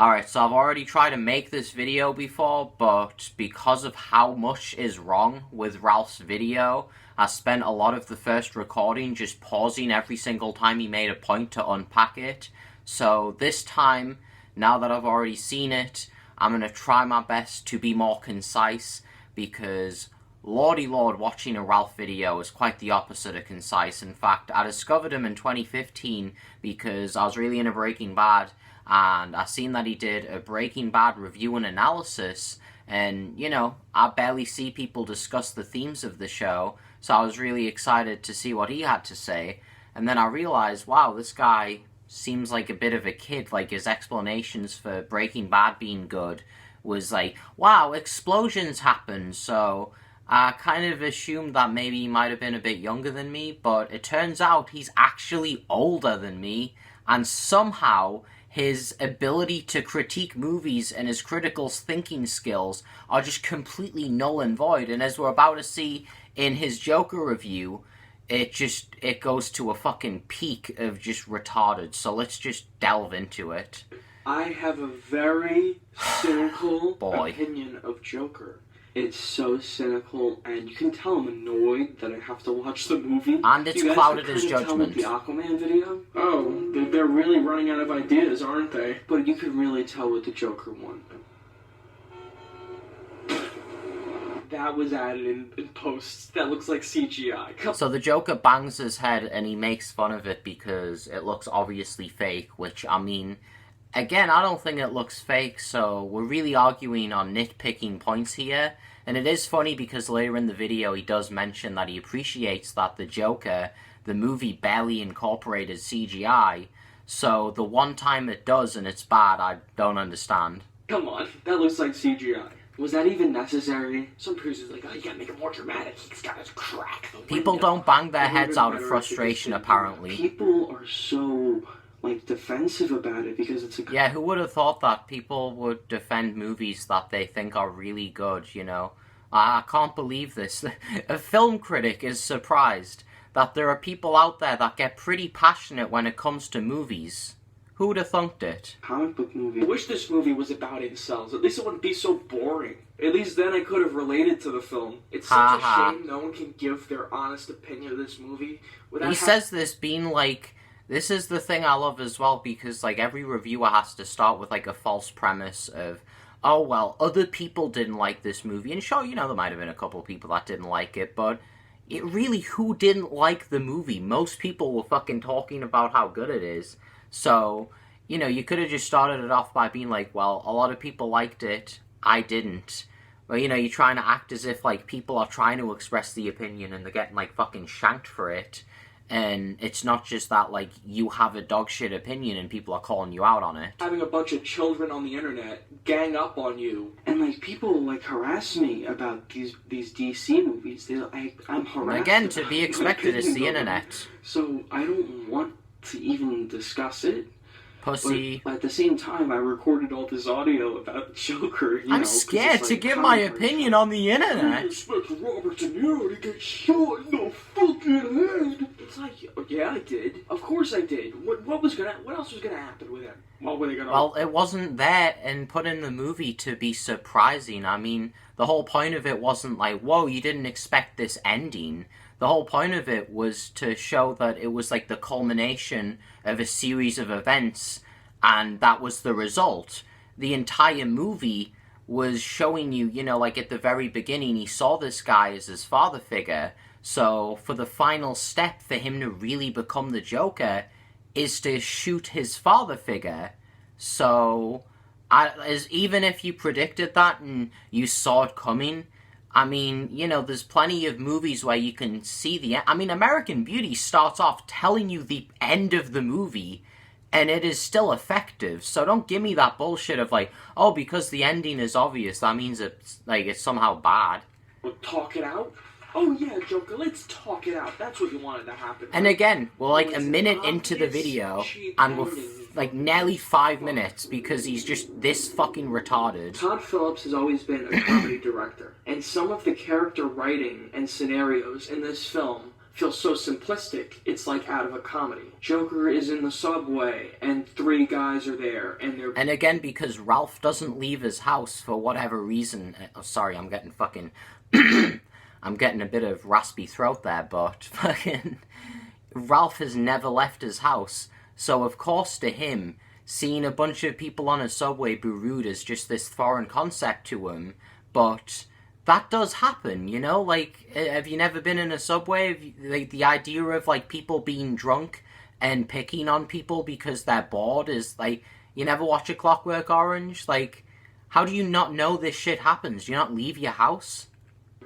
Alright, so I've already tried to make this video before, but because of how much is wrong with Ralph's video, I spent a lot of the first recording just pausing every single time he made a point to unpack it. So this time, now that I've already seen it, I'm going to try my best to be more concise, because lordy lord, watching a Ralph video is quite the opposite of concise. In fact, I discovered him in 2015 because I was really into Breaking Bad, and I seen that he did a Breaking Bad review and analysis, and, you know, I barely see people discuss the themes of the show, so I was really excited to see what he had to say, and then I realized, wow, this guy seems like a bit of a kid. Like, his explanations for Breaking Bad being good was like, wow, explosions happen, so I kind of assumed that maybe he might have been a bit younger than me, but it turns out he's actually older than me, and somehow his ability to critique movies and his critical thinking skills are just completely null and void. And as we're about to see in his Joker review, it goes to a fucking peak of just retarded. So let's just delve into it. I have a very cynical opinion of Joker. It's so cynical, and you can tell I'm annoyed that I have to watch the movie. And it's clouded his judgment. The Aquaman video? Oh, they're really running out of ideas, aren't they? But you can really tell with the Joker one. That was added in posts. That looks like CGI. So the Joker bangs his head and he makes fun of it because it looks obviously fake, which, I mean, again, I don't think it looks fake, so we're really arguing on nitpicking points here. And it is funny because later in the video he does mention that he appreciates that the Joker, the movie, barely incorporated CGI. So the one time it does and it's bad, I don't understand. Come on, that looks like CGI. Was that even necessary? Some producer's like, oh, you gotta make it more dramatic. He's got his crack the window. People don't bang their heads out of frustration, apparently. People are so, like, defensive about it because it's a... Yeah, who would have thought that people would defend movies that they think are really good, you know? I can't believe this. A film critic is surprised that there are people out there that get pretty passionate when it comes to movies. Who would have thunked it? Comic book movie. I wish this movie was about incels. At least it wouldn't be so boring. At least then I could have related to the film. It's such a shame no one can give their honest opinion of this movie without... He says this being like... This is the thing I love as well, because, like, every reviewer has to start with, like, a false premise of, oh, well, other people didn't like this movie. And sure, you know, there might have been a couple people that didn't like it, but it really, who didn't like the movie? Most people were fucking talking about how good it is. So, you know, you could have just started it off by being like, well, a lot of people liked it, I didn't. Well, you know, you're trying to act as if, like, people are trying to express the opinion and they're getting, like, fucking shanked for it. And it's not just that, like, you have a dog shit opinion and people are calling you out on it. Having a bunch of children on the internet gang up on you. And, like, people, like, harass me about these DC movies. I'm harassed. And again, to be expected, it's the internet. So I don't want to even discuss it. Pussy. But at the same time, I recorded all this audio about Joker. I'm scared to give my opinion on the internet. I expect Robert De Niro to get shot in the fucking head. It's like, yeah, I did. Of course I did. What else was gonna happen with him? What were they gonna... Well, it wasn't there and put in the movie to be surprising. I mean, the whole point of it wasn't like, whoa, you didn't expect this ending. The whole point of it was to show that it was like the culmination of a series of events, and that was the result. The entire movie was showing you, you know, like at the very beginning, he saw this guy as his father figure, so for the final step for him to really become the Joker is to shoot his father figure. So, even if you predicted that and you saw it coming, I mean, you know, there's plenty of movies where you can see the... I mean, American Beauty starts off telling you the end of the movie, and it is still effective. So don't give me that bullshit of like, oh, because the ending is obvious, that means it's, like, it's somehow bad. We'll talk it out? Oh yeah, Joker, let's talk it out. That's what you wanted to happen. And again, we're like a minute into the video, and we're like nearly 5 minutes because he's just this fucking retarded. Todd Phillips has always been a comedy director, and some of the character writing and scenarios in this film feels so simplistic, it's like out of a comedy. Joker is in the subway, and 3 guys are there, and they're... And again, because Ralph doesn't leave his house for whatever reason... Oh, sorry, I'm getting fucking... I'm getting a bit of raspy throat there, but fucking... Ralph has never left his house, so of course to him, seeing a bunch of people on a subway be rude is just this foreign concept to him, but... That does happen, you know? Like, have you never been in a subway? Like, the idea of, like, people being drunk and picking on people because they're bored is, like... You never watch A Clockwork Orange? Like, how do you not know this shit happens? Do you not leave your house?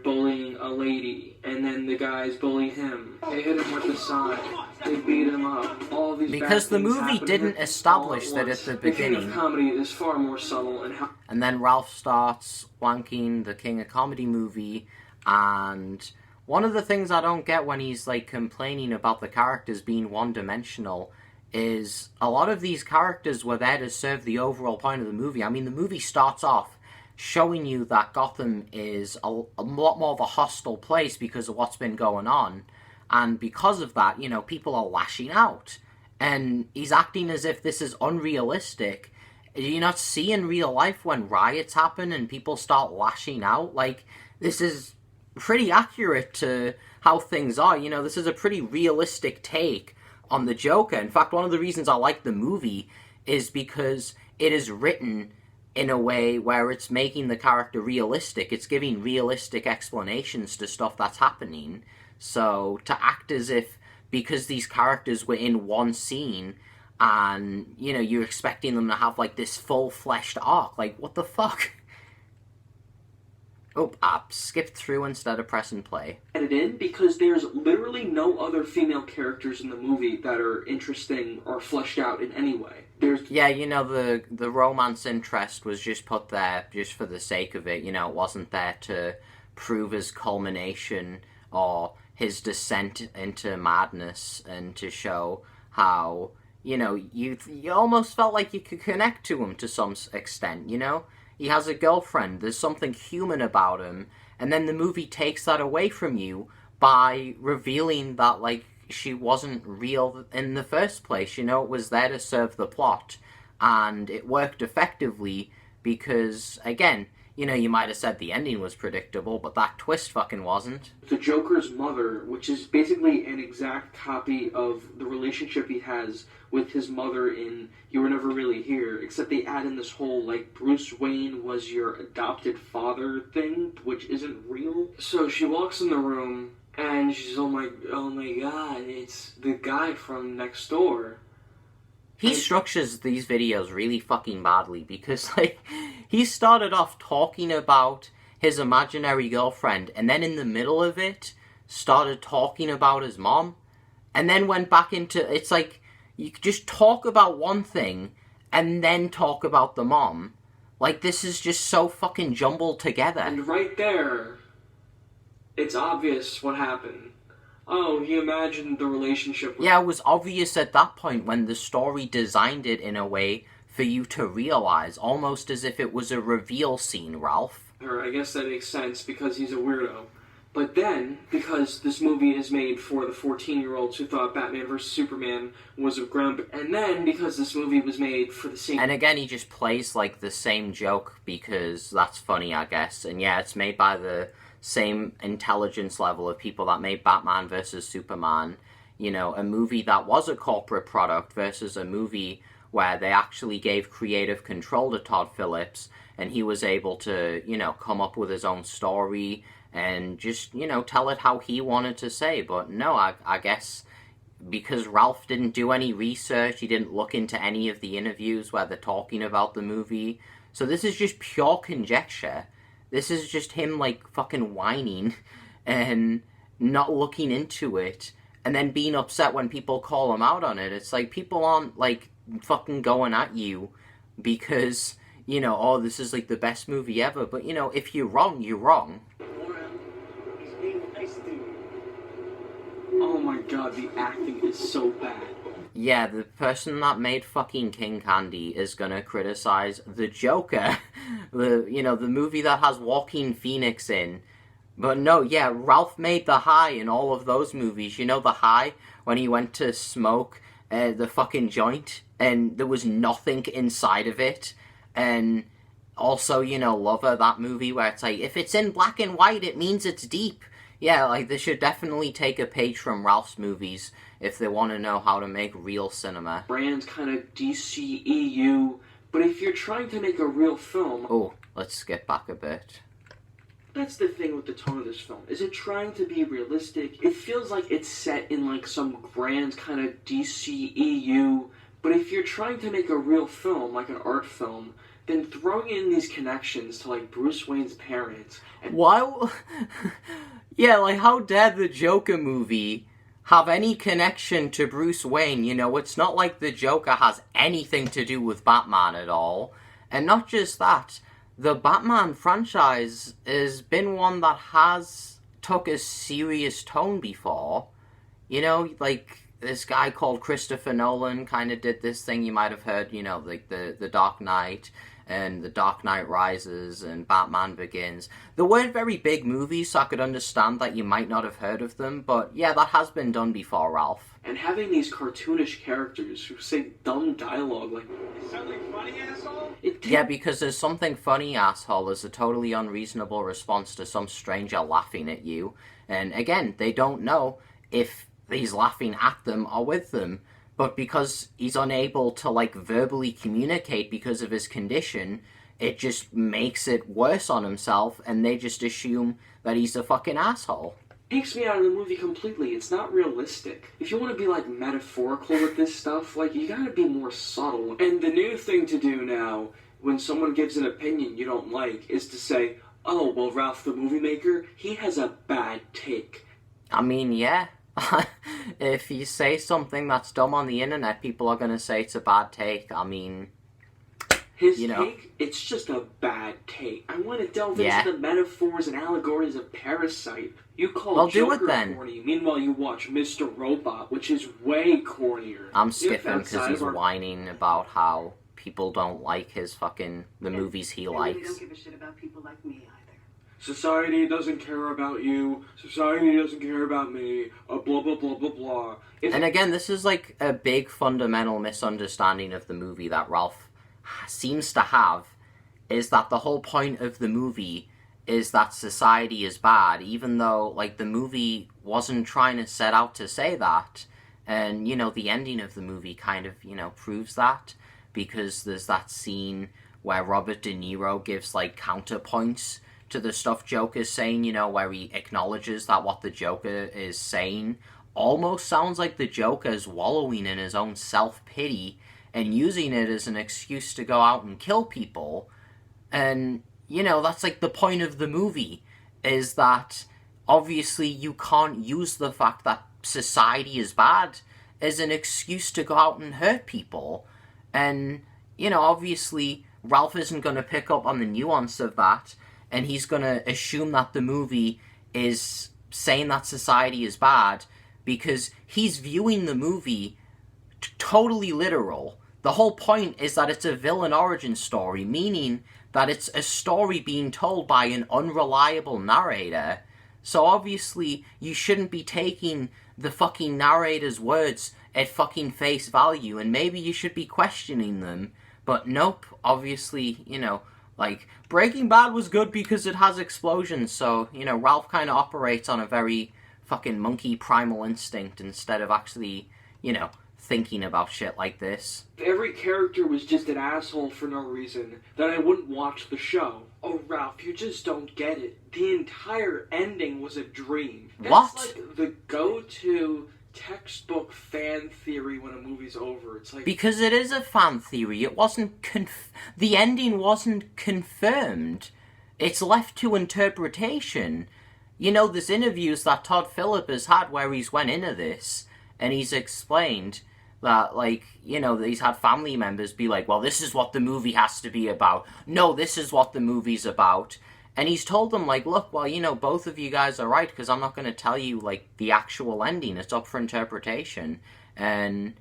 Bullying a lady, and then the guys bully him. They hit him with the sign. They beat him up. All these because the movie didn't establish that at the beginning. The King of Comedy is far more subtle and then Ralph starts wanking the King of Comedy movie, and one of the things I don't get when he's like complaining about the characters being one-dimensional is a lot of these characters were there to serve the overall point of the movie. I mean, the movie starts off showing you that Gotham is a lot more of a hostile place because of what's been going on. And because of that, you know, people are lashing out. And he's acting as if this is unrealistic. Do you not see in real life when riots happen and people start lashing out? Like, this is pretty accurate to how things are. You know, this is a pretty realistic take on the Joker. In fact, one of the reasons I like the movie is because it is written in a way where it's making the character realistic. It's giving realistic explanations to stuff that's happening. So, to act as if, because these characters were in one scene, and, you know, you're expecting them to have, like, this full-fleshed arc, like, what the fuck? Oh, I skipped through instead of pressing play. Added in because there's literally no other female characters in the movie that are interesting or fleshed out in any way. Yeah, you know, the romance interest was just put there just for the sake of it. You know, it wasn't there to prove his culmination or his descent into madness and to show how, you know, you almost felt like you could connect to him to some extent, you know? He has a girlfriend, there's something human about him, and then the movie takes that away from you by revealing that, like, she wasn't real in the first place, you know? It was there to serve the plot, and it worked effectively because, again, you know, you might have said the ending was predictable, but that twist fucking wasn't. The Joker's mother, which is basically an exact copy of the relationship he has with his mother in You Were Never Really Here, except they add in this whole, like, Bruce Wayne was your adopted father thing, which isn't real. So she walks in the room, and she's, oh my god, it's the guy from next door. He structures these videos really fucking badly because, like, he started off talking about his imaginary girlfriend and then in the middle of it started talking about his mom and then went back into... It's like, you could just talk about one thing and then talk about the mom. Like, this is just so fucking jumbled together. And right there, it's obvious what happened. Oh, he imagined the relationship with... Yeah, it was obvious at that point when the story designed it in a way for you to realize, almost as if it was a reveal scene, Ralph. I guess that makes sense because he's a weirdo. But then, because this movie is made for the 14-year-olds who thought Batman vs. Superman was a ground... And then, because this movie was made for the same... And again, he just plays, like, the same joke because that's funny, I guess. And yeah, it's made by the same intelligence level of people that made Batman vs. Superman. You know, a movie that was a corporate product versus a movie where they actually gave creative control to Todd Phillips, and he was able to, you know, come up with his own story and just, you know, tell it how he wanted to say. But no, I guess because Ralph didn't do any research, he didn't look into any of the interviews where they're talking about the movie. So this is just pure conjecture. This is just him, like, fucking whining and not looking into it and then being upset when people call him out on it. It's like, people aren't, like, fucking going at you because, you know, oh, this is, like, the best movie ever. But, you know, if you're wrong, you're wrong. Oh my god, the acting is so bad. Yeah, the person that made fucking King Candy is gonna criticize the Joker, the movie that has Joaquin Phoenix in, But no, yeah, Ralph made the high in all of those movies. You know the high when he went to smoke the fucking joint and there was nothing inside of it. And also, you know, Lover, that movie where it's like, if it's in black and white, it means it's deep. Yeah, like, they should definitely take a page from Ralph's movies if they want to know how to make real cinema. Brands kind of DCEU, but if you're trying to make a real film... Oh, let's skip back a bit. That's the thing with the tone of this film. Is it trying to be realistic? It feels like it's set in like some grand kind of DCEU, but if you're trying to make a real film, like an art film, then throwing in these connections to like Bruce Wayne's parents... Why? Yeah, like, how dare the Joker movie have any connection to Bruce Wayne? You know, it's not like the Joker has anything to do with Batman at all. And not just that, the Batman franchise has been one that has took a serious tone before. You know, like, this guy called Christopher Nolan kind of did this thing you might have heard, you know, like the Dark Knight and The Dark Knight Rises and Batman Begins. They weren't very big movies, so I could understand that you might not have heard of them, but yeah, that has been done before, Ralph. And having these cartoonish characters who say dumb dialogue like, Something funny, asshole? Yeah, because there's something funny, asshole, is a totally unreasonable response to some stranger laughing at you. And again, they don't know if he's laughing at them or with them. But because he's unable to, like, verbally communicate because of his condition, it just makes it worse on himself, and they just assume that he's a fucking asshole. Takes me out of the movie completely. It's not realistic. If you want to be, like, metaphorical with this stuff, like, you gotta be more subtle. And the new thing to do now, when someone gives an opinion you don't like, is to say, oh, well, Ralph the Movie Maker, he has a bad take. I mean, yeah. If you say something that's dumb on the internet, people are gonna say it's a bad take. I mean, his you know. take, it's just a bad take. I want to delve into the metaphors and allegories of Parasite. You call Joker corny, meanwhile you watch Mr. Robot, which is way cornier. I'm skipping because he's whining about how people don't like the movies he likes. They don't give a shit about people like me either. Society doesn't care about you. Society doesn't care about me. Blah, blah, blah, blah, blah. And again, this is like a big fundamental misunderstanding of the movie that Ralph seems to have, is that the whole point of the movie is that society is bad, even though, like, the movie wasn't trying to set out to say that. And, you know, the ending of the movie kind of, you know, proves that, because there's that scene where Robert De Niro gives, like, counterpoints to the stuff Joker's saying, you know, where he acknowledges that what the Joker is saying almost sounds like the Joker is wallowing in his own self-pity and using it as an excuse to go out and kill people. And, you know, that's like the point of the movie, is that obviously you can't use the fact that society is bad as an excuse to go out and hurt people. And, you know, obviously Ralph isn't going to pick up on the nuance of that, and he's going to assume that the movie is saying that society is bad because he's viewing the movie totally literal. The whole point is that it's a villain origin story, meaning that it's a story being told by an unreliable narrator. So obviously you shouldn't be taking the fucking narrator's words at fucking face value, and maybe you should be questioning them. But nope, obviously, you know, like, Breaking Bad was good because it has explosions, so, you know, Ralph kind of operates on a very fucking monkey primal instinct instead of actually, you know, thinking about shit like this. If every character was just an asshole for no reason, then I wouldn't watch the show. Oh, Ralph, you just don't get it. The entire ending was a dream. What? That's like the go-to textbook fan theory when a movie's over. It's like, because it is a fan theory. It wasn't the ending wasn't confirmed. It's left to interpretation. You know, there's interviews that Todd Phillip has had where he's went into this and he's explained that, like, you know, he's had family members be like, well, this is what the movie has to be about. No, this is what the movie's about. And he's told them, like, look, well, you know, both of you guys are right, because I'm not going to tell you, like, the actual ending. It's up for interpretation. And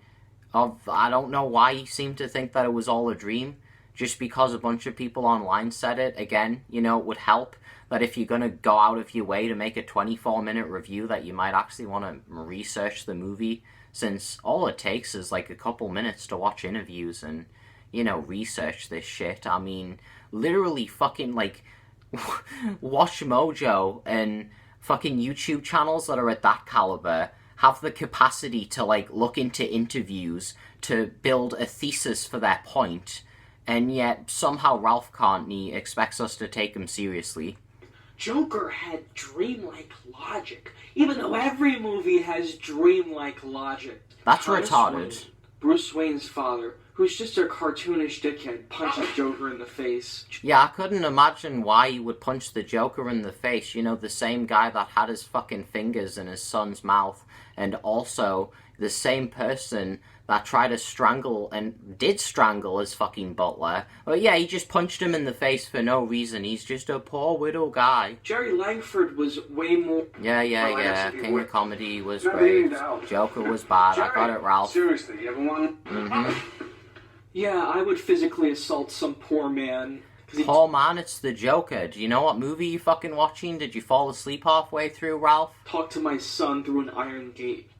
I don't know why he seemed to think that it was all a dream. just because a bunch of people online said it. Again, you know, it would help that if you're going to go out of your way to make a 24-minute review, that you might actually want to research the movie, since all it takes is like a couple minutes to watch interviews and, you know, research this shit. I mean, literally fucking, like, Watch Mojo and fucking YouTube channels that are at that caliber have the capacity to, like, look into interviews to build a thesis for their point, and yet somehow Ralph Cartney expects us to take him seriously. Joker had dreamlike logic, even though every movie has dreamlike logic. That's Thomas retarded. Wayne, Bruce Wayne's father, who's just a cartoonish dickhead, punches Joker in the face. Yeah, I couldn't imagine why he would punch the Joker in the face. You know, the same guy that had his fucking fingers in his son's mouth, and also the same person that tried to strangle and did strangle his fucking butler. But yeah, he just punched him in the face for no reason. He's just a poor widow guy. Jerry Langford was way more... Yeah. King of Comedy was great. Joker was bad. I got it, Ralph. Seriously, you ever want? Yeah, I would physically assault some poor man. Poor man, it's the Joker. Do you know what movie you fucking watching? Did you fall asleep halfway through, Ralph? Talk to my son through an iron gate.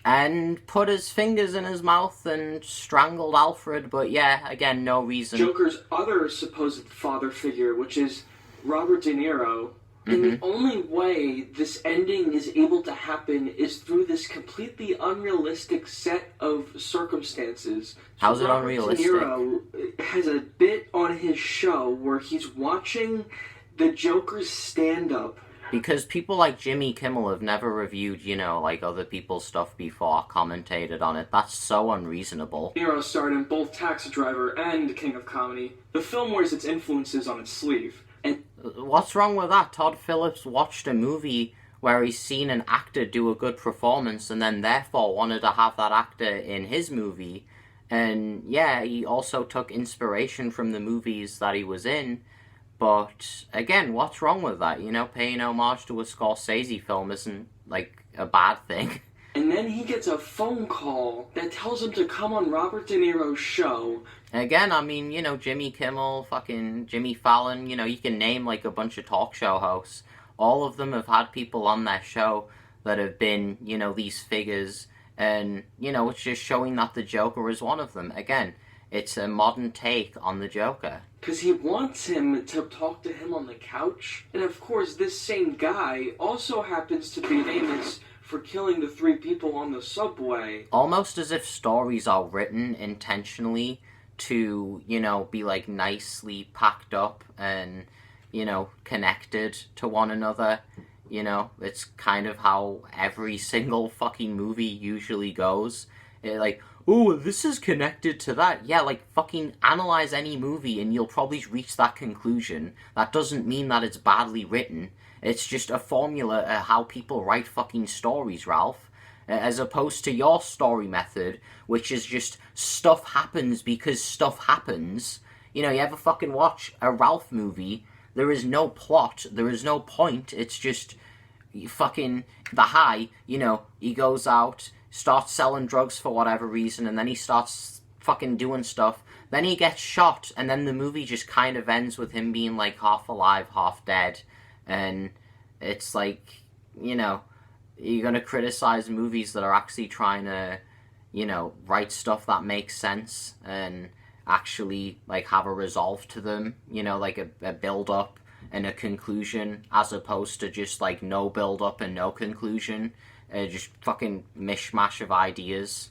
And put his fingers in his mouth and strangled Alfred, but yeah, again, no reason. Joker's other supposed father figure, which is Robert De Niro. And the only way this ending is able to happen is through this completely unrealistic set of circumstances. How's it Robert unrealistic? De Niro has a bit on his show where he's watching the Joker's stand-up. Because people like Jimmy Kimmel have never reviewed, you know, like other people's stuff before, commentated on it. That's so unreasonable. De Niro starred in both Taxi Driver and King of Comedy. The film wears its influences on its sleeve. And what's wrong with that? Todd Phillips watched a movie where he's seen an actor do a good performance and then therefore wanted to have that actor in his movie. And yeah, he also took inspiration from the movies that he was in. But again, what's wrong with that? You know, paying homage to a Scorsese film isn't, like, a bad thing. And then he gets a phone call that tells him to come on Robert De Niro's show. Again, I mean, you know, Jimmy Kimmel, fucking Jimmy Fallon, you know, you can name, like, a bunch of talk show hosts. All of them have had people on their show that have been, you know, these figures. And, you know, it's just showing that the Joker is one of them. Again, it's a modern take on the Joker. Because he wants him to talk to him on the couch. And of course, this same guy also happens to be famous for killing the 3 people on the subway. Almost as if stories are written intentionally to, you know, be, like, nicely packed up and, you know, connected to one another. You know, it's kind of how every single fucking movie usually goes. Like, oh, this is connected to that. Yeah, like, fucking analyze any movie and you'll probably reach that conclusion. That doesn't mean that it's badly written. It's just a formula of how people write fucking stories, Ralph. As opposed to your story method, which is just stuff happens because stuff happens. You know, you ever fucking watch a Ralph movie, there is no plot, there is no point, it's just fucking the high, you know, he goes out, starts selling drugs for whatever reason, and then he starts fucking doing stuff, then he gets shot, and then the movie just kind of ends with him being, like, half alive, half dead, and it's like, you know, you're gonna criticize movies that are actually trying to, you know, write stuff that makes sense, and actually, like, have a resolve to them, you know, like a build-up and a conclusion, as opposed to just, like, no build-up and no conclusion, just fucking mishmash of ideas.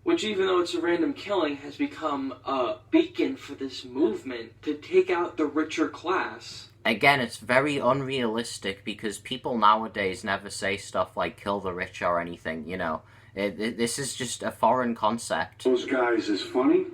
Which, even though it's a random killing, has become a beacon for this movement to take out the richer class. Again, it's very unrealistic because people nowadays never say stuff like kill the rich or anything, you know. This is just a foreign concept. Those guys is funny.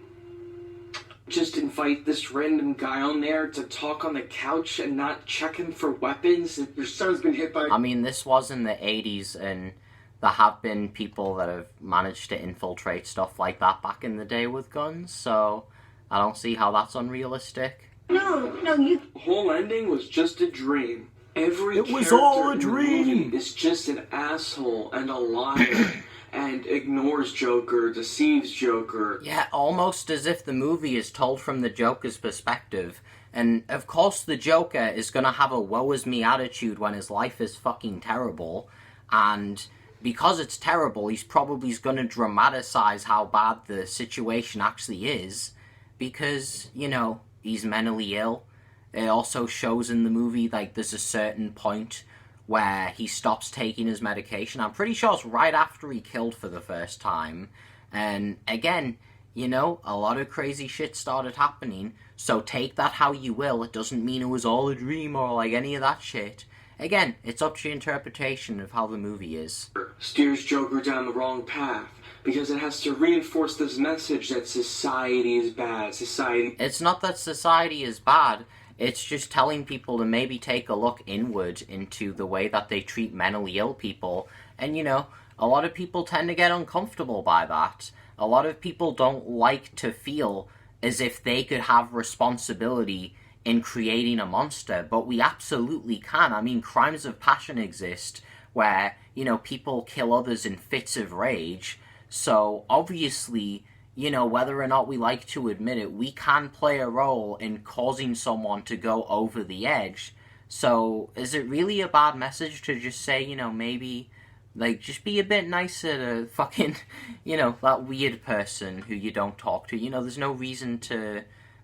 Just invite this random guy on there to talk on the couch and not check him for weapons. Your son's been hit by... I mean, this was in the 80s, and there have been people that have managed to infiltrate stuff like that back in the day with guns, so I don't see how that's unrealistic. No, you... The whole ending was just a dream. Every It was character all a in the dream. movie is just an asshole and a liar. and ignores Joker, deceives Joker. Yeah, almost as if the movie is told from the Joker's perspective. And, of course, the Joker is gonna have a woe-is-me attitude when his life is fucking terrible. And because it's terrible, he's probably gonna dramatize how bad the situation actually is. Because, you know, he's mentally ill. It also shows in the movie, like, there's a certain point where he stops taking his medication. I'm pretty sure it's right after he killed for the first time. And, again, you know, a lot of crazy shit started happening. So take that how you will. It doesn't mean it was all a dream or, like, any of that shit. Again, it's up to your interpretation of how the movie is. Steers Joker down the wrong path because it has to reinforce this message that society is bad. It's not that society is bad. It's just telling people to maybe take a look inward into the way that they treat mentally ill people. And, you know, a lot of people tend to get uncomfortable by that. A lot of people don't like to feel as if they could have responsibility in creating a monster, but we absolutely can. I mean, crimes of passion exist where, you know, people kill others in fits of rage. So, obviously, you know, whether or not we like to admit it, we can play a role in causing someone to go over the edge. So, is it really a bad message to just say, you know, maybe, like, just be a bit nicer to fucking, you know, that weird person who you don't talk to? You know, there's no reason to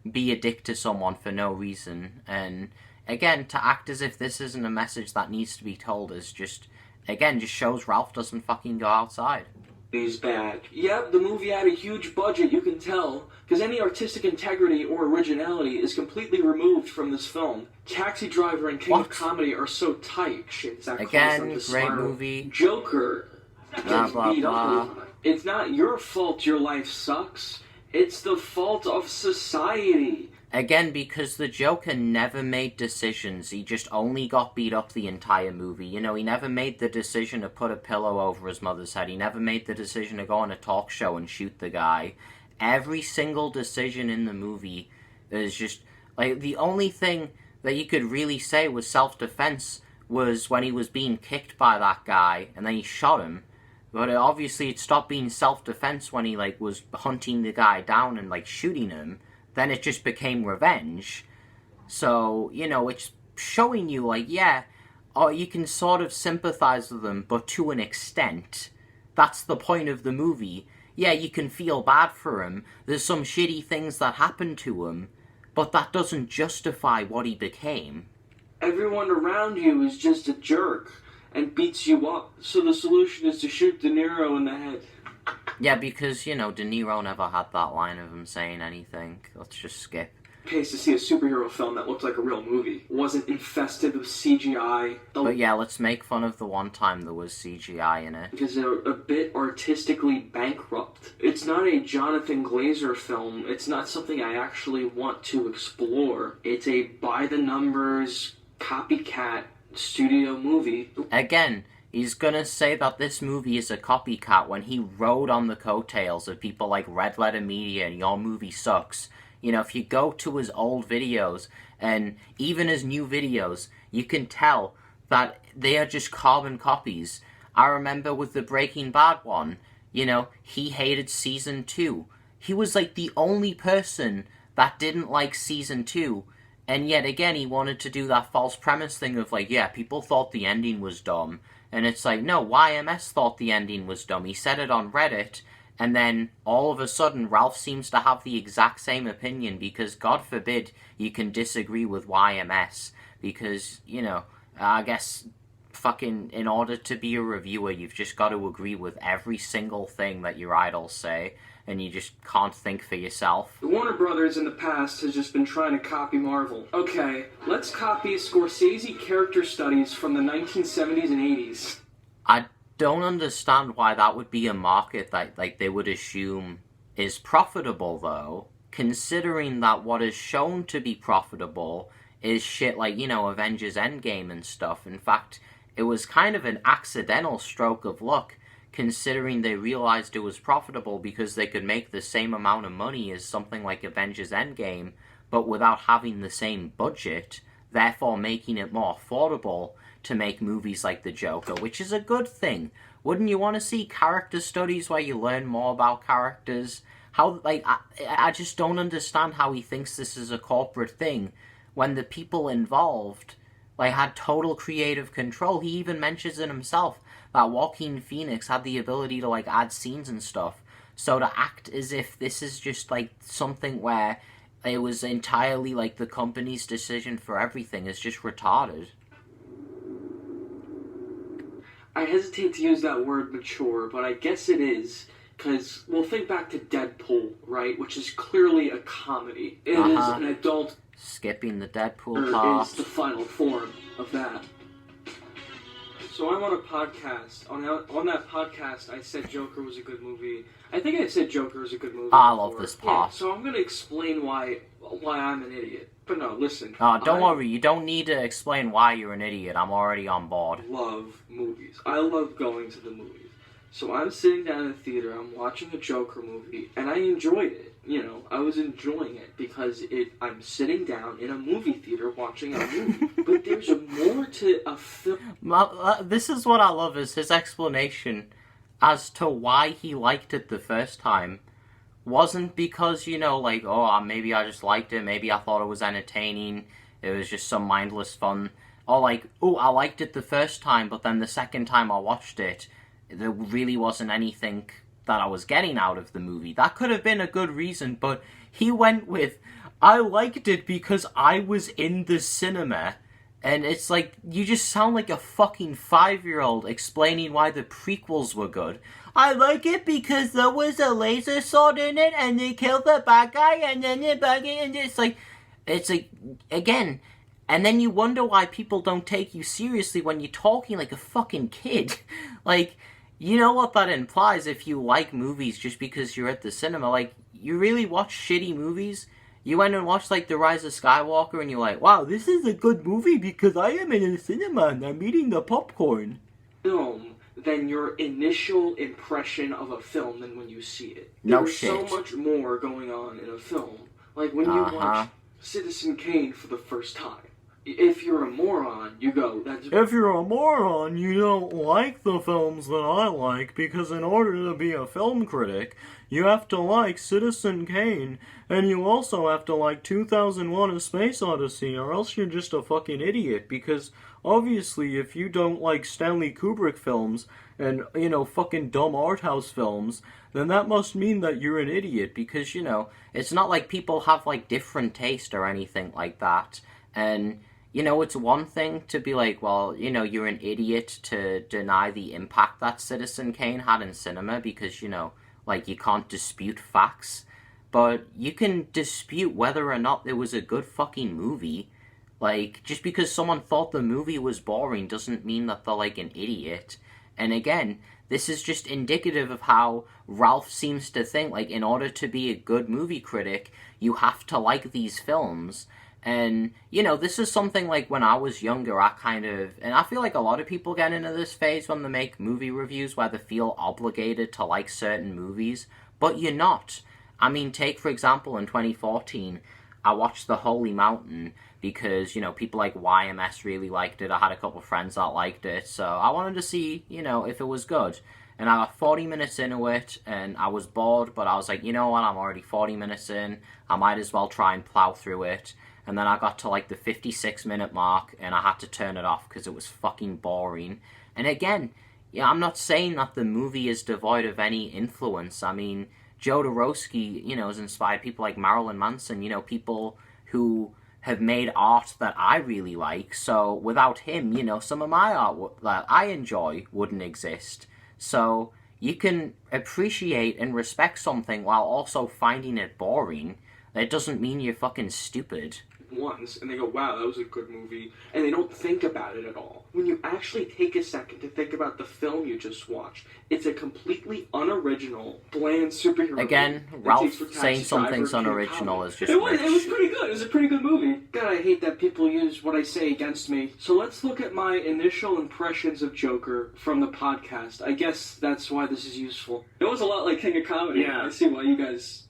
be a dick to someone for no reason. And, again, to act as if this isn't a message that needs to be told is just, again, just shows Ralph doesn't fucking go outside. He's bad. Yep, the movie had a huge budget, you can tell, because any artistic integrity or originality is completely removed from this film. Taxi Driver and King of Comedy are so tight. Shit, that again, great movie. Joker gets beat up. It's not your fault your life sucks. It's the fault of society. Again, because the Joker never made decisions. He just only got beat up the entire movie. You know, he never made the decision to put a pillow over his mother's head. He never made the decision to go on a talk show and shoot the guy. Every single decision in the movie is just, like, the only thing that you could really say was self-defense was when he was being kicked by that guy, and then he shot him. But obviously it stopped being self-defense when he, like, was hunting the guy down and, like, shooting him. Then it just became revenge. So, you know, it's showing you, like, yeah, you can sort of sympathize with them, but to an extent. That's the point of the movie. Yeah, you can feel bad for him. There's some shitty things that happened to him, but that doesn't justify what he became. Everyone around you is just a jerk and beats you up, so the solution is to shoot De Niro in the head. Yeah, because, you know, De Niro never had that line of him saying anything. Let's just skip. Pays to see a superhero film that looked like a real movie. Wasn't infested with CGI. But yeah, let's make fun of the one time there was CGI in it. Because they're a bit artistically bankrupt. It's not a Jonathan Glazer film. It's not something I actually want to explore. It's a by-the-numbers, copycat studio movie. Again, he's gonna say that this movie is a copycat when he rode on the coattails of people like Red Letter Media and Your Movie Sucks. You know, if you go to his old videos, and even his new videos, you can tell that they are just carbon copies. I remember with the Breaking Bad one, you know, he hated Season 2. He was like the only person that didn't like Season 2, and yet again he wanted to do that false premise thing of like, yeah, people thought the ending was dumb. And it's like, no, YMS thought the ending was dumb. He said it on Reddit, and then all of a sudden Ralph seems to have the exact same opinion because, God forbid, you can disagree with YMS. Because, you know, I guess fucking in order to be a reviewer, you've just got to agree with every single thing that your idols say, and you just can't think for yourself. The Warner Brothers in the past has just been trying to copy Marvel. Okay, let's copy Scorsese character studies from the 1970s and 80s. I don't understand why that would be a market that, like, they would assume is profitable, though, considering that what is shown to be profitable is shit like, you know, Avengers Endgame and stuff. In fact, it was kind of an accidental stroke of luck, considering they realized it was profitable because they could make the same amount of money as something like Avengers Endgame, but without having the same budget, therefore making it more affordable to make movies like The Joker, which is a good thing. Wouldn't you want to see character studies where you learn more about characters? How, like, I just don't understand how he thinks this is a corporate thing when the people involved, like, had total creative control. He even mentions it himself that Joaquin Phoenix had the ability to, like, add scenes and stuff. So to act as if this is just, like, something where it was entirely, like, the company's decision for everything is just retarded. I hesitate to use that word mature, but I guess it is. Because, well, think back to Deadpool, right? Which is clearly a comedy. It is an adult... Skipping the Deadpool part. Is the final form of that. So I'm on a podcast. On that podcast, I said Joker was a good movie. I think I said Joker was a good movie. I love this part. Yeah, so I'm going to explain why I'm an idiot. But no, listen. Don't worry. You don't need to explain why you're an idiot. I'm already on board. I love movies. I love going to the movies. So I'm sitting down in the theater, I'm watching a Joker movie, and I enjoyed it. You know, I was enjoying it because I'm sitting down in a movie theater watching a movie. But there's more to a film. This is what I love, is his explanation as to why he liked it the first time. Wasn't because, you know, like, oh, maybe I just liked it, maybe I thought it was entertaining, it was just some mindless fun. Or like, oh, I liked it the first time, but then the second time I watched it, there really wasn't anything that I was getting out of the movie. That could have been a good reason, but he went with, I liked it because I was in the cinema. And it's like, you just sound like a fucking 5-year-old explaining why the prequels were good. I like it because there was a laser sword in it, and they killed the bad guy, and then the bad guy, and it's like, again, and then you wonder why people don't take you seriously when you're talking like a fucking kid. Like, you know what that implies if you like movies just because you're at the cinema. Like, you really watch shitty movies? You went and watched, like, The Rise of Skywalker, and you're like, wow, this is a good movie because I am in a cinema and I'm eating the popcorn. Film than your initial impression of a film than when you see it. No There's shit. so much more going on in a film. Like, when you watch Citizen Kane for the first time. If you're a moron, you go, that's... If you're a moron, you don't like the films that I like, because in order to be a film critic, you have to like Citizen Kane, and you also have to like 2001: A Space Odyssey, or else you're just a fucking idiot, because obviously if you don't like Stanley Kubrick films, and, you know, fucking dumb art house films, then that must mean that you're an idiot, because, you know, it's not like people have, like, different taste or anything like that, and... You know, it's one thing to be like, well, you know, you're an idiot to deny the impact that Citizen Kane had in cinema because, you know, like, you can't dispute facts. But you can dispute whether or not it was a good fucking movie. Like, just because someone thought the movie was boring doesn't mean that they're, like, an idiot. And again, this is just indicative of how Ralph seems to think, like, in order to be a good movie critic, you have to like these films. And, you know, this is something like when I was younger, and I feel like a lot of people get into this phase when they make movie reviews where they feel obligated to like certain movies, but you're not. I mean, take, for example, in 2014, I watched The Holy Mountain because, you know, people like YMS really liked it. I had a couple friends that liked it, so I wanted to see, you know, if it was good. And I got 40 minutes into it, and I was bored, but I was like, you know what, I'm already 40 minutes in, I might as well try and plow through it. And then I got to, like, the 56-minute mark, and I had to turn it off because it was fucking boring. And again, yeah, I'm not saying that the movie is devoid of any influence. I mean, Jodorowsky, you know, has inspired people like Marilyn Manson, you know, people who have made art that I really like. So without him, you know, some of my art that I enjoy wouldn't exist. So you can appreciate and respect something while also finding it boring. That doesn't mean you're fucking stupid. Once, and they go, wow, that was a good movie, and they don't think about it at all. When you actually take a second to think about the film you just watched, it's a completely unoriginal, bland superhero Again, movie. Ralph saying something's unoriginal is just It was pretty good. It was a pretty good movie. God, I hate that people use what I say against me. So let's look at my initial impressions of Joker from the podcast. I guess that's why this is useful. It was a lot like King of Comedy. Yeah. I see why you guys...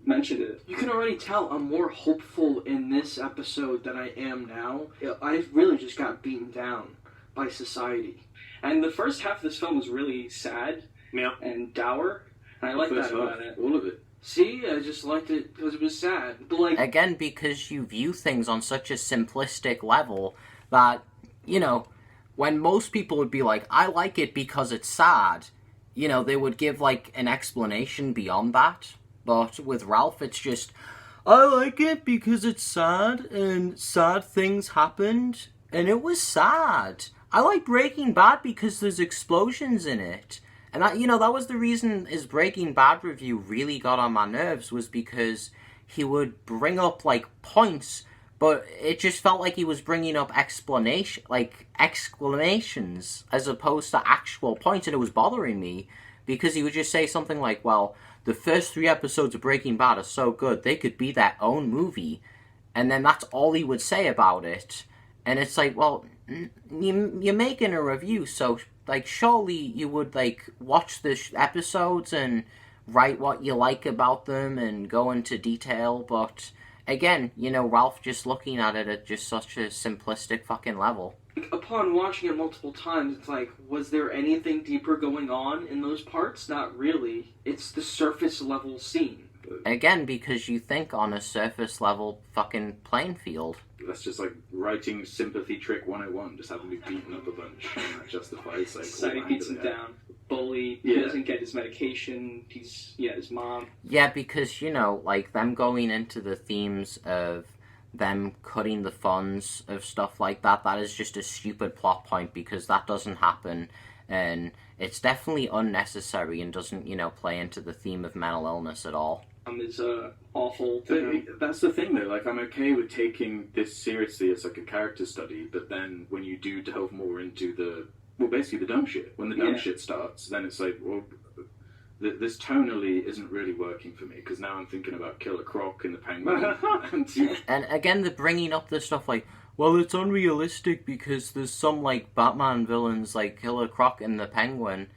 mentioned it. You can already tell I'm more hopeful in this episode than I am now. I really just got beaten down by society. And the first half of this film was really sad and dour, and I like that about it. All of it. See, I just liked it because it was sad. But like, again, because you view things on such a simplistic level that, you know, when most people would be like, I like it because it's sad, you know, they would give, like, an explanation beyond that. But with Ralph, it's just, I like it because it's sad, and sad things happened, and it was sad. I like Breaking Bad because there's explosions in it. And that, you know, that was the reason his Breaking Bad review really got on my nerves, was because he would bring up, like, points, but it just felt like he was bringing up exclamations as opposed to actual points, and it was bothering me, because he would just say something like, well, the first 3 episodes of Breaking Bad are so good, they could be their own movie, and then that's all he would say about it. And it's like, well, you're making a review, so, like, surely you would, like, watch the episodes and write what you like about them and go into detail, but again, you know, Ralph just looking at it at just such a simplistic fucking level. upon watching it multiple times, it's like, was there anything deeper going on in those parts? Not really. It's the surface level scene. Again, because you think on a surface level fucking playing field. That's just like writing sympathy trick 101, just having to be beaten up a bunch, and that justifies like Society beats him down. Bully, he doesn't get his medication, his mom. Yeah, because, you know, like, them going into the themes of them cutting the funds of stuff like that, that is just a stupid plot point, because that doesn't happen, and it's definitely unnecessary and doesn't, you know, play into the theme of mental illness at all. Is awful to him. That's the thing, though. Like, I'm okay with taking this seriously as like a character study, but then when you do delve more into basically the dumb shit. When the dumb shit starts, then it's like, well, this tonally isn't really working for me, because now I'm thinking about Killer Croc and the Penguin. And again, the bringing up the stuff like, well, it's unrealistic because there's some, like, Batman villains like Killer Croc and the Penguin.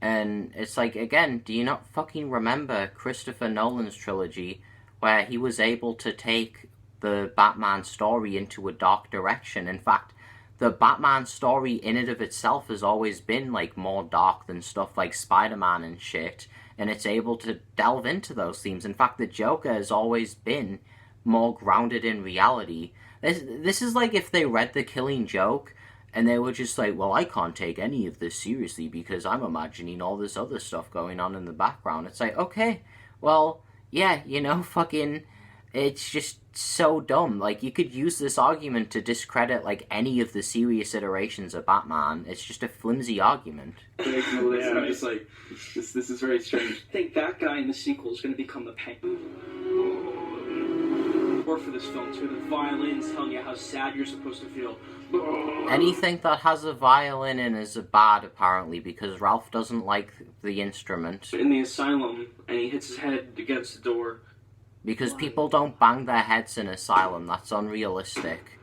And it's like, again, do you not fucking remember Christopher Nolan's trilogy, where he was able to take the Batman story into a dark direction? In fact, the Batman story in and of itself has always been, like, more dark than stuff like Spider-Man and shit, and it's able to delve into those themes. In fact, the Joker has always been more grounded in reality. This is like if they read The Killing Joke, and they were just like, well, I can't take any of this seriously because I'm imagining all this other stuff going on in the background. It's like, okay, well, yeah, you know, fucking, it's just so dumb. Like, you could use this argument to discredit, like, any of the serious iterations of Batman. It's just a flimsy argument. I'm just like, this is very strange. I think that guy in the sequel is going to become the Penguin. Or for this film, too, the violins telling you how sad you're supposed to feel. Anything that has a violin in is bad, apparently, because Ralph doesn't like the instrument. In the asylum, and he hits his head against the door. Because people don't bang their heads in asylum. That's unrealistic.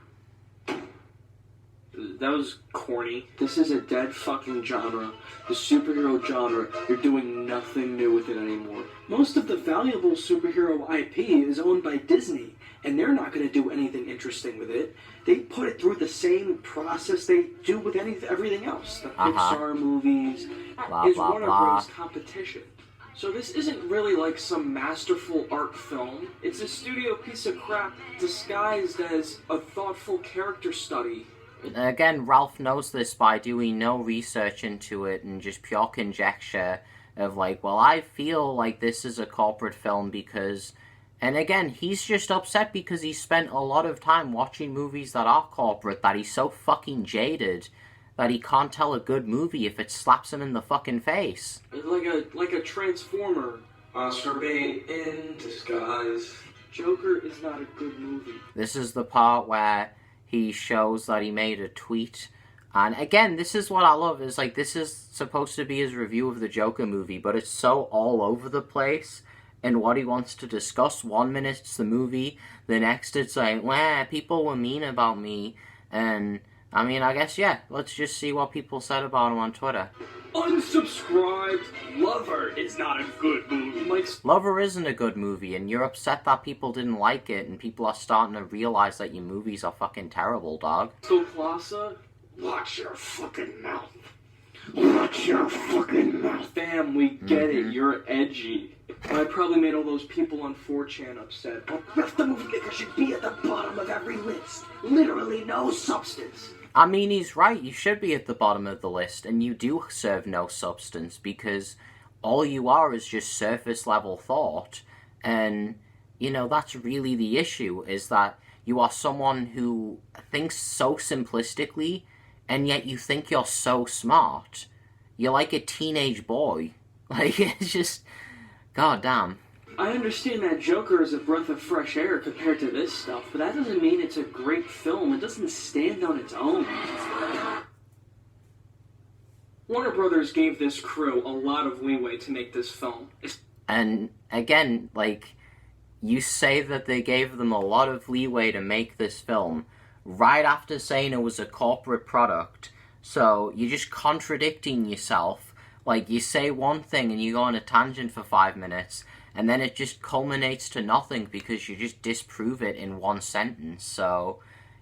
That was corny. This is a dead fucking genre. The superhero genre. You're doing nothing new with it anymore. Most of the valuable superhero IP is owned by Disney, and they're not going to do anything interesting with it. They put it through the same process they do with everything else. The Pixar movies is Warner Bros. Competition. So this isn't really like some masterful art film. It's a studio piece of crap disguised as a thoughtful character study. Again, Ralph knows this by doing no research into it and just pure conjecture of like, well, I feel like this is a corporate film because... And again, he's just upset because he spent a lot of time watching movies that are corporate, that he's so fucking jaded that he can't tell a good movie if it slaps him in the fucking face. Like a Transformer. Oscar bait in disguise. Joker is not a good movie. This is the part where he shows that he made a tweet. And again, this is what I love, is like, this is supposed to be his review of the Joker movie, but it's so all over the place in what he wants to discuss. 1 minute it's the movie, the next it's like, well, people were mean about me, and I mean, I guess, yeah, let's just see what people said about him on Twitter. Unsubscribed. Lover is not a good movie. Lover isn't a good movie, and you're upset that people didn't like it, and people are starting to realize that your movies are fucking terrible, dog. So Classa, Watch your fucking mouth. Watch your fucking mouth. Fam, we get it. You're edgy. I probably made all those people on 4chan upset. Ralph the Moviemaker should be at the bottom of every list. Literally no substance. I mean, he's right. You should be at the bottom of the list, and you do serve no substance, because all you are is just surface level thought. And, you know, that's really the issue, is that you are someone who thinks so simplistically, and yet you think you're so smart. You're like a teenage boy. Like, it's just... God damn. I understand that Joker is a breath of fresh air compared to this stuff, but that doesn't mean it's a great film. It doesn't stand on its own. Warner Brothers gave this crew a lot of leeway to make this film. And, again, like, you say that they gave them a lot of leeway to make this film right after saying it was a corporate product. So, you're just contradicting yourself. Like, you say one thing and you go on a tangent for 5 minutes, and then it just culminates to nothing because you just disprove it in one sentence. So,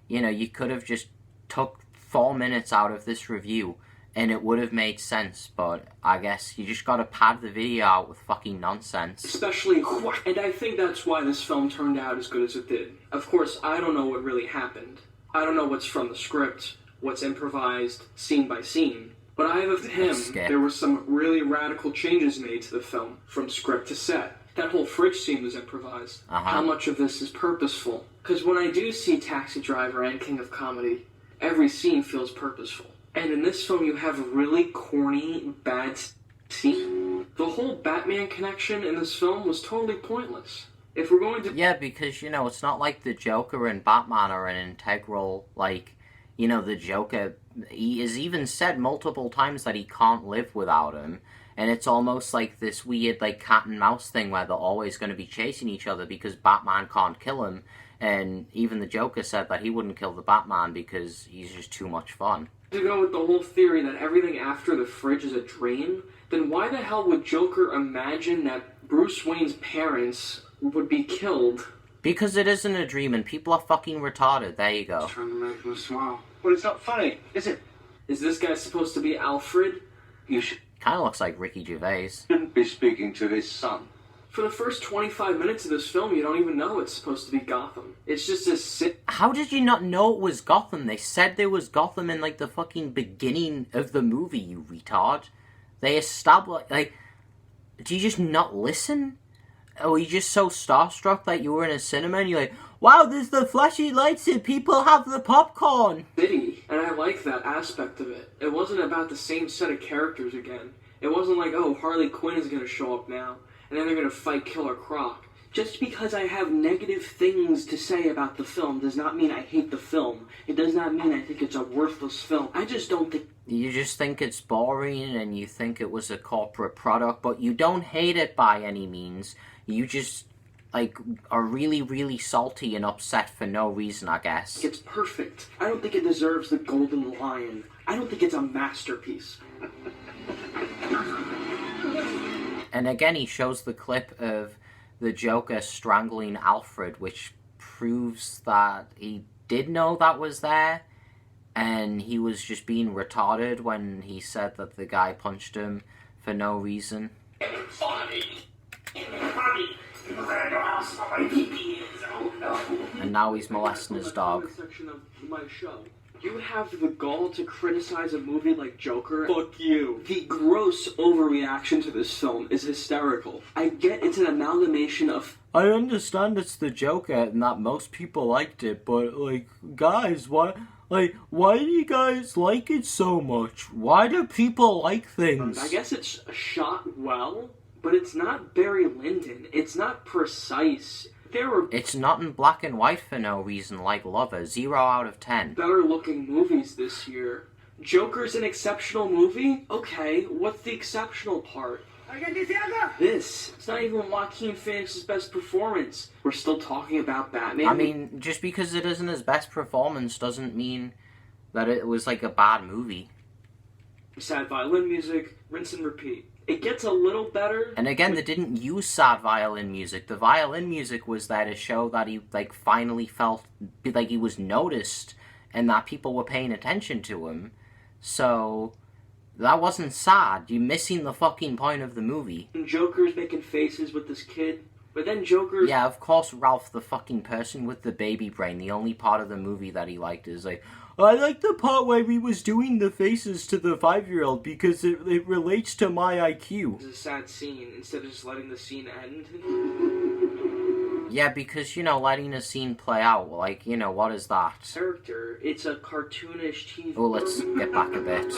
you know, you could have just took 4 minutes out of this review and it would have made sense, but I guess you just gotta pad the video out with fucking nonsense. Especially, and I think that's why this film turned out as good as it did. Of course, I don't know what really happened. I don't know what's from the script, what's improvised, scene by scene. But I have a him, there were some really radical changes made to the film, from script to set. That whole fridge scene was improvised. How much of this is purposeful? Because when I do see Taxi Driver and King of Comedy, every scene feels purposeful. And in this film you have really corny, bad scene. The whole Batman connection in this film was totally pointless. If we're going to... Yeah, because, you know, it's not like the Joker and Batman are an integral, like... You know, the Joker, he has even said multiple times that he can't live without him. And it's almost like this weird, like, cat and mouse thing where they're always going to be chasing each other because Batman can't kill him. And even the Joker said that he wouldn't kill the Batman because he's just too much fun. To go with the whole theory that everything after the fridge is a dream, then why the hell would Joker imagine that Bruce Wayne's parents would be killed? Because it isn't a dream and people are fucking retarded. There you go. Trying to make him smile. But it's not funny, is it? Is this guy supposed to be Alfred? You Kind of looks like Ricky Gervais. shouldn't be speaking to his son. For the first 25 minutes of this film, you don't even know it's supposed to be Gotham. It's just a How did you not know it was Gotham? They said there was Gotham in, like, the fucking beginning of the movie, you retard. They established, like... Do you just not listen? Or are you just so starstruck that you were in a cinema and you're like, wow, there's the flashy lights and people have the popcorn! city, and I like that aspect of it. It wasn't about the same set of characters again. It wasn't like, oh, Harley Quinn is going to show up now, and then they're going to fight Killer Croc. Just because I have negative things to say about the film does not mean I hate the film. It does not mean I think it's a worthless film. I just don't think... You just think it's boring and you think it was a corporate product, but you don't hate it by any means. You just, like, are really, really salty and upset for no reason, I guess. It's perfect. I don't think it deserves the Golden Lion. I don't think it's a masterpiece. And again, he shows the clip of the Joker strangling Alfred, which proves that he did know that was there, and he was just being retarded when he said that the guy punched him for no reason. And now he's molesting his dog. Section of my show. You have the gall to criticize a movie like Joker? Fuck you. The gross overreaction to this film is hysterical. I get it's an amalgamation of... I understand it's the Joker and that most people liked it, but, like, guys, why do you guys like it so much? Why do people like things? I guess it's shot well, but it's not Barry Lyndon. It's not precise. It's not in black and white for no reason, like Lover. 0 out of 10. Better looking movies this year. Joker's an exceptional movie? Okay, what's the exceptional part? This. It's not even Joaquin Phoenix's best performance. We're still talking about Batman. I mean, just because it isn't his best performance doesn't mean that it was, like, a bad movie. Sad violin music, rinse and repeat. It gets a little better. And again, they didn't use sad violin music. The violin music was there to show that he, like, finally felt like he was noticed and that people were paying attention to him. So that wasn't sad. You're missing the fucking point of the movie. Joker's making faces with this kid, but then Joker's... Yeah, of course, Ralph, the fucking person with the baby brain, the only part of the movie that he liked is like, I like the part where he was doing the faces to the 5-year-old because it relates to my IQ. It's a sad scene, instead of just letting the scene end. Yeah, because, letting a scene play out, like, what is that? Character, it's a cartoonish TV... Oh, let's get back a bit.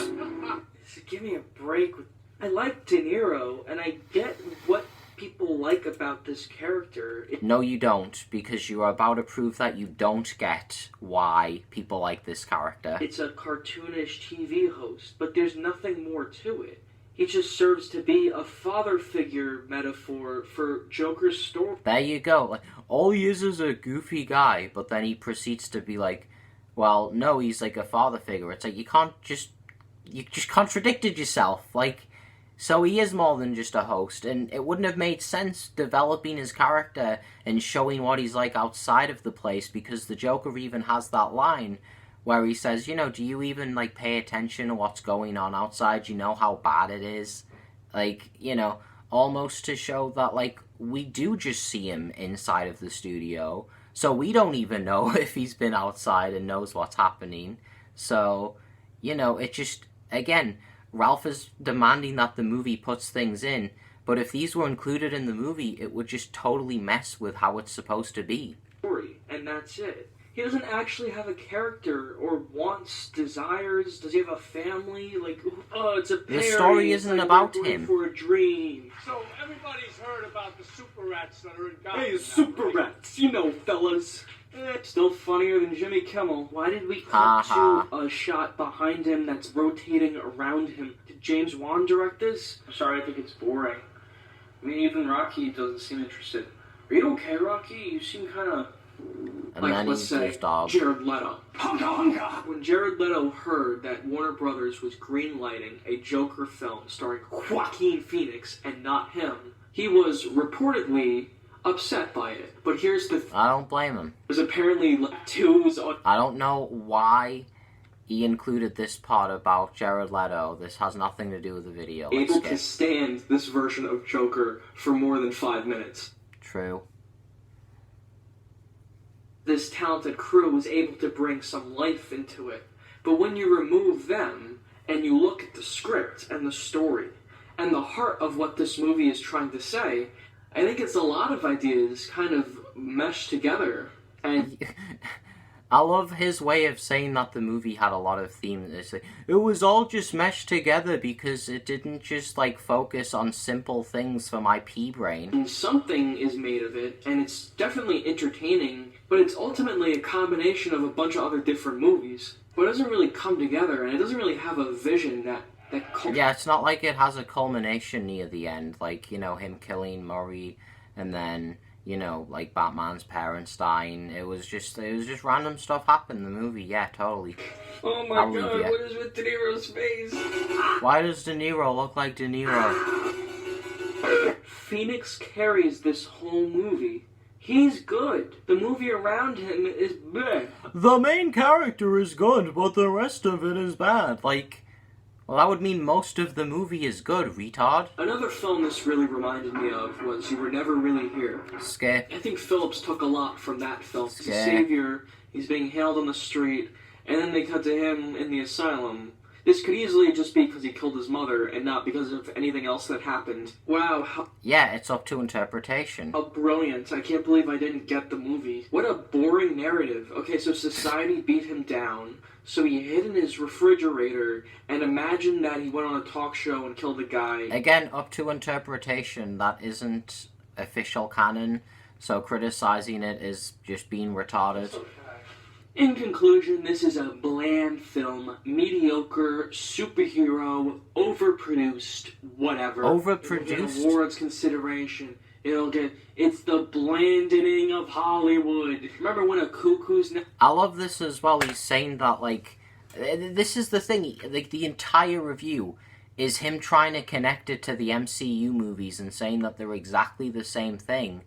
Give me a break. I like De Niro, and I get what people like about this character. No, you don't, because you are about to prove that you don't get why people like this character. It's a cartoonish TV host, but there's nothing more to it. He just serves to be a father figure metaphor for Joker's story. There you go. Like, all he is a goofy guy, but then he proceeds to be like, well, no, he's like a father figure. It's like, you just contradicted yourself. Like, so he is more than just a host, and it wouldn't have made sense developing his character and showing what he's like outside of the place, because the Joker even has that line where he says, do you even, like, pay attention to what's going on outside? You know how bad it is? Like, almost to show that, like, we do just see him inside of the studio, so we don't even know if he's been outside and knows what's happening. So, it just, again, Ralph is demanding that the movie puts things in, but if these were included in the movie, it would just totally mess with how it's supposed to be. And that's it. He doesn't actually have a character or wants, desires. Does he have a family? Like, oh, it's a parody. The story isn't about him. For a dream. So everybody's heard about the super rats that are in Gotham. Hey, super rats, fellas. Still funnier than Jimmy Kimmel. Why did we cut to a shot behind him that's rotating around him? Did James Wan direct this? I'm sorry, I think it's boring. I mean, even Rocky doesn't seem interested. Are you okay, Rocky? You seem kind of... And then let's say, Jared Leto. When Jared Leto heard that Warner Brothers was greenlighting a Joker film starring Joaquin Phoenix and not him, he was reportedly upset by it. But here's the I don't blame him. There's apparently twos on... I don't know why he included this part about Jared Leto. This has nothing to do with the video. Able to stand this version of Joker for more than 5 minutes. True. This talented crew was able to bring some life into it. But when you remove them, and you look at the script and the story, and the heart of what this movie is trying to say, I think it's a lot of ideas kind of meshed together. And I love his way of saying that the movie had a lot of themes. It's like, it was all just meshed together because it didn't just, like, focus on simple things for my pea brain. And something is made of it, and it's definitely entertaining, but it's ultimately a combination of a bunch of other different movies. But it doesn't really come together, and it doesn't really have a vision that yeah, it's not like it has a culmination near the end, like, him killing Murray, and then, like, Batman's parents dying. It was just random stuff happened in the movie, yeah, totally. Oh my god, what is with De Niro's face? Why does De Niro look like De Niro? Phoenix carries this whole movie. He's good. The movie around him is bad. The main character is good, but the rest of it is bad. Like, well, that would mean most of the movie is good, retard. Another film this really reminded me of was You Were Never Really Here. Skip. I think Phillips took a lot from that film. Skip. He's a savior, he's being hailed on the street, and then they cut to him in the asylum. This could easily just be because he killed his mother, and not because of anything else that happened. Wow. Yeah, it's up to interpretation. How brilliant. I can't believe I didn't get the movie. What a boring narrative. Okay, so society beat him down, so he hid in his refrigerator and imagined that he went on a talk show and killed a guy. Again, up to interpretation. That isn't official canon, so criticizing it is just being retarded. In conclusion, this is a bland film, mediocre, superhero, overproduced, whatever. Overproduced? It'll get awards consideration. It's the blandening of Hollywood. Remember when a cuckoo's... I love this as well. He's saying that, like, this is the thing, like, the entire review is him trying to connect it to the MCU movies and saying that they're exactly the same thing.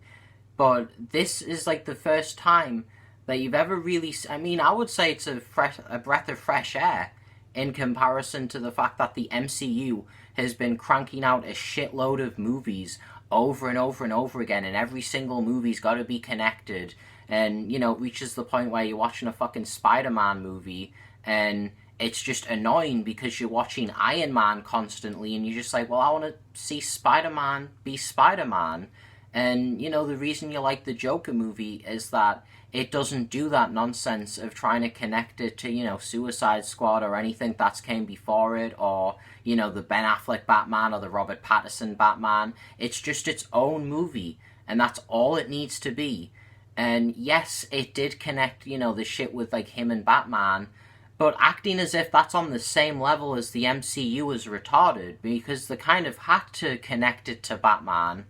But this is, like, the first time that you've ever really... I mean, I would say it's a breath of fresh air in comparison to the fact that the MCU has been cranking out a shitload of movies over and over and over again, and every single movie's got to be connected, and, you know, it reaches the point where you're watching a fucking Spider-Man movie, and it's just annoying because you're watching Iron Man constantly, and you're just like, well, I want to see Spider-Man be Spider-Man. And, you know, the reason you like the Joker movie is that it doesn't do that nonsense of trying to connect it to, you know, Suicide Squad or anything that's came before it, or, you know, the Ben Affleck Batman or the Robert Pattinson Batman. It's just its own movie, and that's all it needs to be. And yes, it did connect, you know, the shit with, like, him and Batman, but acting as if that's on the same level as the MCU is retarded, because they kind of had to connect it to Batman,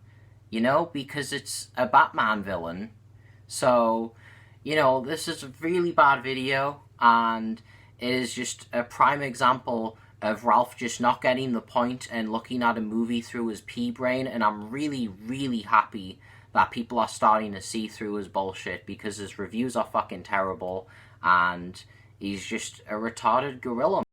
you know, because it's a Batman villain. So, you know, this is a really bad video, and it is just a prime example of Ralph just not getting the point and looking at a movie through his pea-brain, and I'm really, really happy that people are starting to see through his bullshit, because his reviews are fucking terrible, and he's just a retarded gorilla.